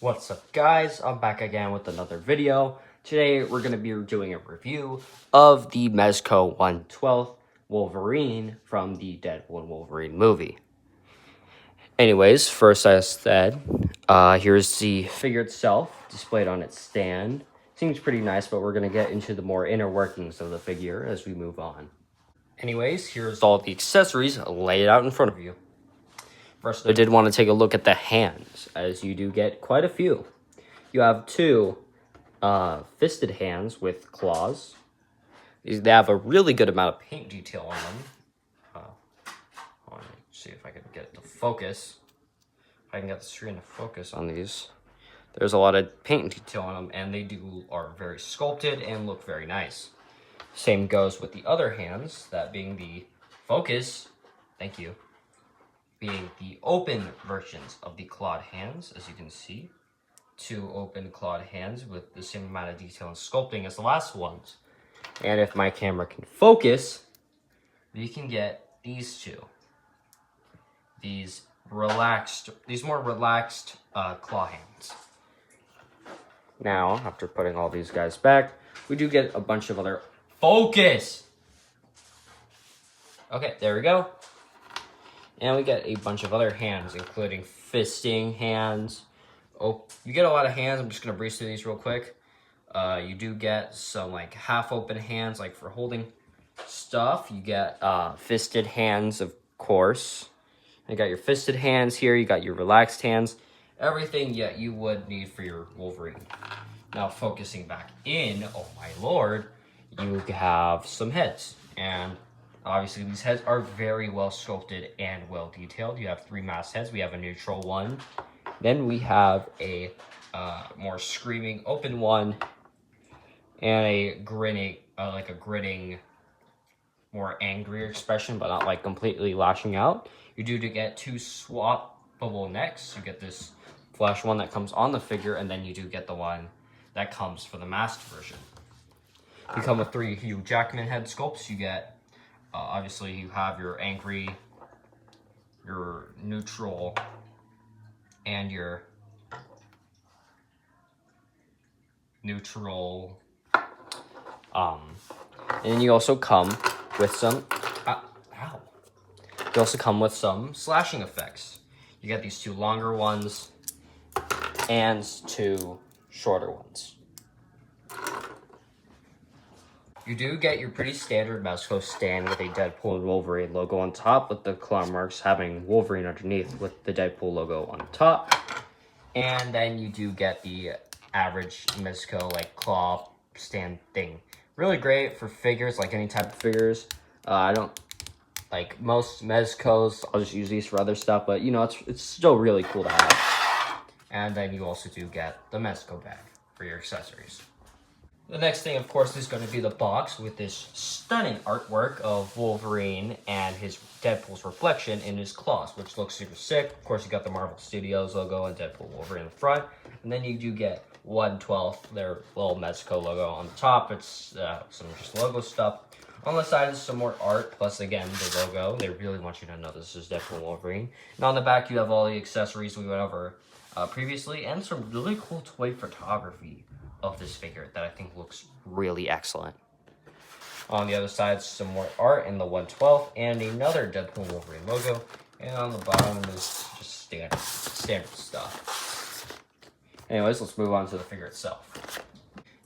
What's up, guys? I'm back again with another video. Today we're going to be doing a review of the Mezco 1/12 Wolverine from the Deadpool & Wolverine movie. Anyways, first as said, here's the figure itself displayed on its stand. Seems pretty nice, but we're going to get into the more inner workings of the figure as we move on. Anyways, here's all the accessories laid out in front of you. First, I did want to take a look at the hands, as you do get quite a few. You have two fisted hands with claws. They have a really good amount of paint detail on them. Let me see if I can get it to focus. If I can get the screen to focus on these. There's a lot of paint detail on them, and they are very sculpted and look very nice. Same goes with the other hands, that being the focus. Thank you. Being the open versions of the clawed hands, as you can see. Two open clawed hands with the same amount of detail and sculpting as the last ones. And if my camera can focus, you can get these two. These more relaxed claw hands. Now, after putting all these guys back, we do get a bunch of other... Focus! Okay, there we go. And we get a bunch of other hands, including fisting hands. Oh, you get a lot of hands. I'm just going to breeze through these real quick. You do get some like half open hands, like for holding stuff. You get fisted hands, of course. You got your fisted hands here. You got your relaxed hands. Everything you would need for your Wolverine. Now, focusing back in, oh my lord, you have some heads. And obviously, these heads are very well sculpted and well detailed. You have three masked heads. We have a neutral one. Then we have a more screaming open one. And a grinning, more angrier expression, but not like completely lashing out. You do to get two swappable necks. You get this flash one that comes on the figure, and then you do get the one that comes for the masked version. You come with three Hugh Jackman head sculpts. You get... obviously, you have your angry, your neutral, and your neutral. And then you also come with some. You also come with some slashing effects. You get these two longer ones and two shorter ones. You do get your pretty standard Mezco stand with a Deadpool and Wolverine logo on top, with the claw marks having Wolverine underneath with the Deadpool logo on top. And then you do get the average Mezco like claw stand thing. Really great for figures, like any type of figures. I don't like most Mezcos. I'll just use these for other stuff, but you know, it's still really cool to have. And then you also do get the Mezco bag for your accessories. The next thing, of course, is going to be the box with this stunning artwork of Wolverine and his Deadpool's reflection in his claws, which looks super sick. Of course, you got the Marvel Studios logo and Deadpool Wolverine in the front. And then you do get 1/12, their little Mezco logo on the top. It's some just logo stuff. On the side is some more art, plus, again, the logo. They really want you to know this is Deadpool Wolverine. And on the back, you have all the accessories we went over previously, and some really cool toy photography of this figure that I think looks really excellent. On the other side, some more art in the 1/12 and another Deadpool Wolverine logo. And on the bottom is just standard stuff. Anyways, let's move on to the figure itself.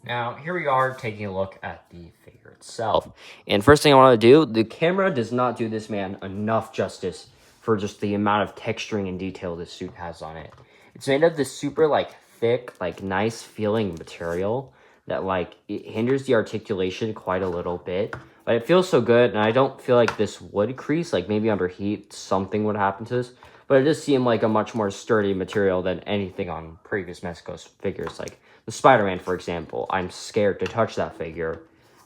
Now, here we are taking a look at the figure itself. And first thing I want to do, the camera does not do this man enough justice for just the amount of texturing and detail this suit has on it. It's made of this super, like, thick, like, nice feeling material that, like, it hinders the articulation quite a little bit, but it feels so good, and I don't feel like this would crease. Like, maybe under heat something would happen to this, but it does seem like a much more sturdy material than anything on previous Mezco figures. Like the Spider-Man, for example, I'm scared to touch that figure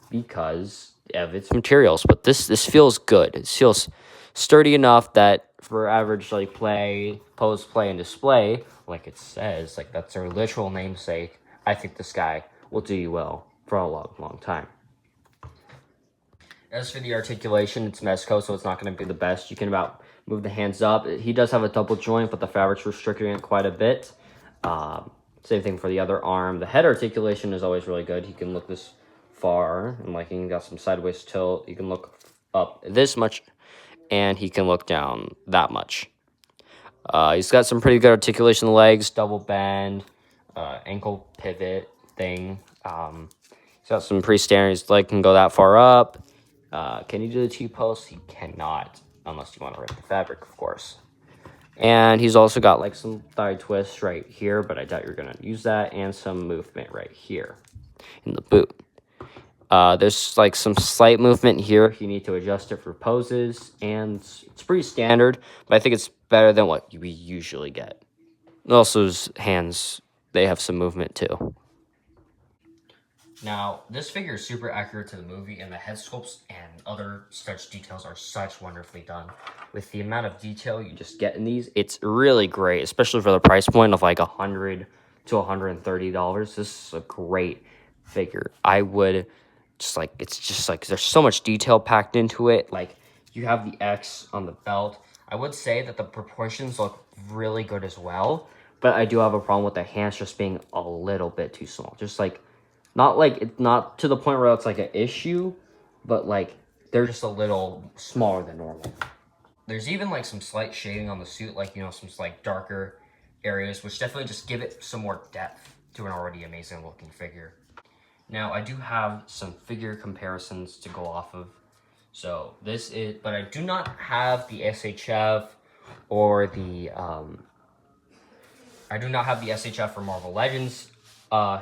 because of its materials, but this feels good. It feels sturdy enough that for average like play, pose, play, and display, like it says, like that's their literal namesake, I think this guy will do you well for a long, long time. As for the articulation, it's Mezco, so it's not going to be the best. You can about move the hands up. He does have a double joint, but the fabric's restricting it quite a bit. Same thing for the other arm. The head articulation is always really good. He can look this far, and like he got some sideways tilt. He can look up this much, and he can look down that much. He's got some pretty good articulation in the legs, double bend, ankle pivot thing. He's got some pretty standard. His leg can go that far up. Can he do the T-post? He cannot, unless you want to rip the fabric, of course. And he's also got like some thigh twists right here, but I doubt you're going to use that, and some movement right here in the boot. There's like some slight movement here. You need to adjust it for poses, and it's pretty standard, but I think it's better than what we usually get. Also, his hands, they have some movement too. Now, this figure is super accurate to the movie, and the head sculpts and other stretch details are such wonderfully done. With the amount of detail you just get in these, it's really great, especially for the price point of like $100 to $130. This is a great figure. I would just like, it's just like, there's so much detail packed into it. Like, you have the X on the belt. I would say that the proportions look really good as well, but I do have a problem with the hands just being a little bit too small. Just like, not like, it's not to the point where it's like an issue, but like, they're just a little smaller than normal. There's even like some slight shading on the suit, like, you know, some like darker areas, which definitely just give it some more depth to an already amazing looking figure. Now, I do have some figure comparisons to go off of. So this is, but I do not have the SHF or the, I do not have the SHF for Marvel Legends,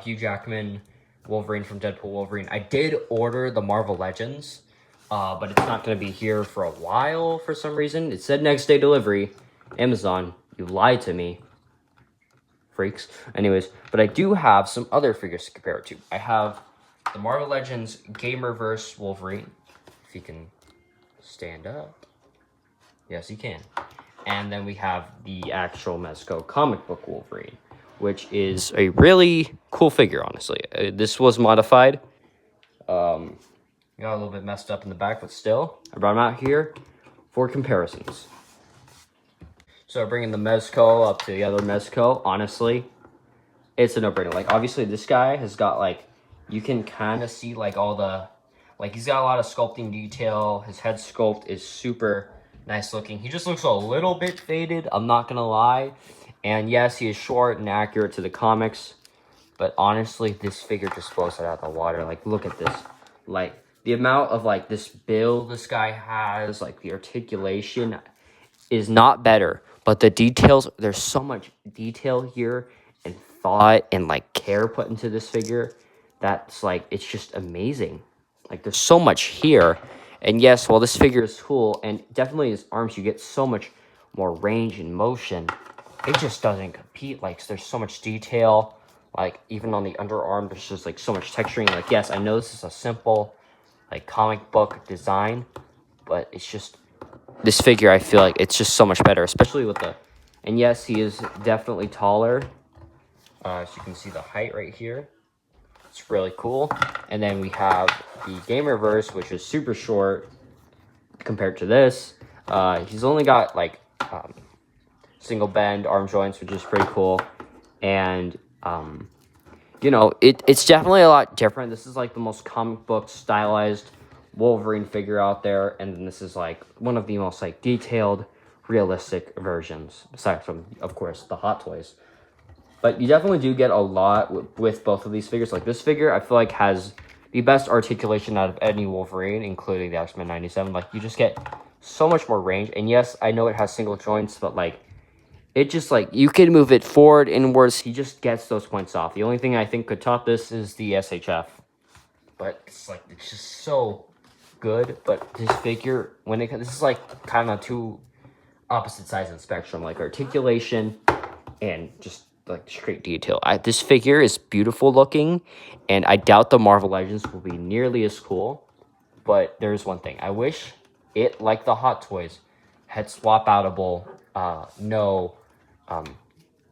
Hugh Jackman Wolverine from Deadpool Wolverine. I did order the Marvel Legends, but it's not going to be here for a while for some reason. It said next day delivery. Amazon, you lied to me. Freaks. Anyways, but I do have some other figures to compare it to. I have the Marvel Legends Gamerverse Wolverine. If he can stand up. Yes, he can. And then we have the actual Mezco comic book Wolverine, which is a really cool figure, honestly. This was modified. Got a little bit messed up in the back, but still, I brought him out here for comparisons. So bringing the Mezco up to the other Mezco, honestly, it's a no-brainer. Like, obviously, this guy has got, like, you can kind of see, like, all the, like, he's got a lot of sculpting detail. His head sculpt is super nice looking. He just looks a little bit faded, I'm not gonna lie. And yes, he is short and accurate to the comics, but honestly, this figure just blows it out of the water. Like, look at this. Like, the amount of, like, this build this guy has, like, the articulation is not better, but the details, there's so much detail here and thought and, like, care put into this figure that's, like, it's just amazing. Like, there's so much here. And yes, while this figure is cool, and definitely his arms, you get so much more range and motion, it just doesn't compete. Like, there's so much detail. Like, even on the underarm, there's just, like, so much texturing. Like, yes, I know this is a simple, like, comic book design, but it's just, this figure, I feel like it's just so much better, especially with the, and yes, he is definitely taller. As you can see the height right here. It's really cool. And then we have the Gamerverse, which is super short compared to this. He's only got, like, single bend arm joints, which is pretty cool. And, you know, it's definitely a lot different. This is, like, the most comic book stylized Wolverine figure out there. And then this is, like, one of the most, like, detailed, realistic versions, aside from, of course, the Hot Toys. But you definitely do get a lot with both of these figures. Like, this figure, I feel like, has the best articulation out of any Wolverine, including the X-Men 97. Like, you just get so much more range. And yes, I know it has single joints, but, like, it just, like, you can move it forward, inwards. He just gets those points off. The only thing I think could top this is the SHF. But it's, like, it's just so good. But this figure, this is, like, kind of two opposite sides of the spectrum. Like, articulation and just, like, straight detail. This figure is beautiful looking, and I doubt the Marvel Legends will be nearly as cool. But there's one thing. I wish it, like the Hot Toys, had swap-outable, no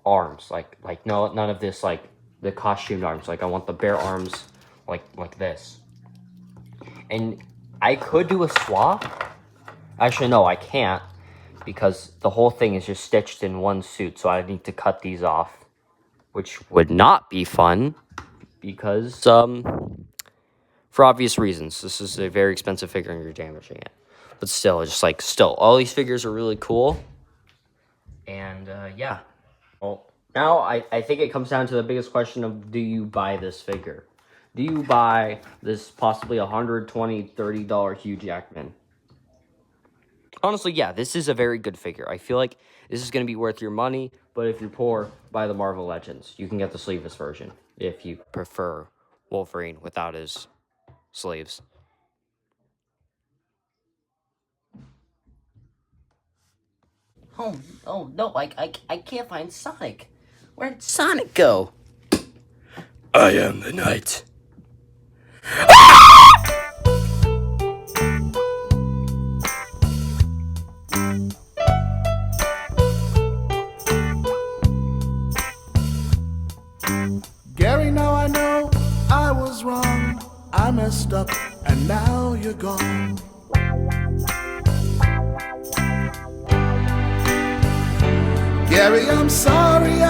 arms. Like no, none of this, like, the costumed arms. Like, I want the bare arms like this. And I could do a swap. Actually, no, I can't, because the whole thing is just stitched in one suit, so I need to cut these off. which would not be fun because, for obvious reasons, this is a very expensive figure and you're damaging it. But still, it's just like, all these figures are really cool. And, yeah. Well, now I think it comes down to the biggest question of, do you buy this figure? Do you buy this possibly $120, $30 Hugh Jackman? Honestly, yeah, this is a very good figure. I feel like this is going to be worth your money, but if you're poor, buy the Marvel Legends. You can get the sleeveless version if you prefer Wolverine without his sleeves. Oh no, I can't find Sonic. Where did Sonic go? I am the Knight. Gary, now I know I was wrong. I messed up and now you're gone. Gary, I'm sorry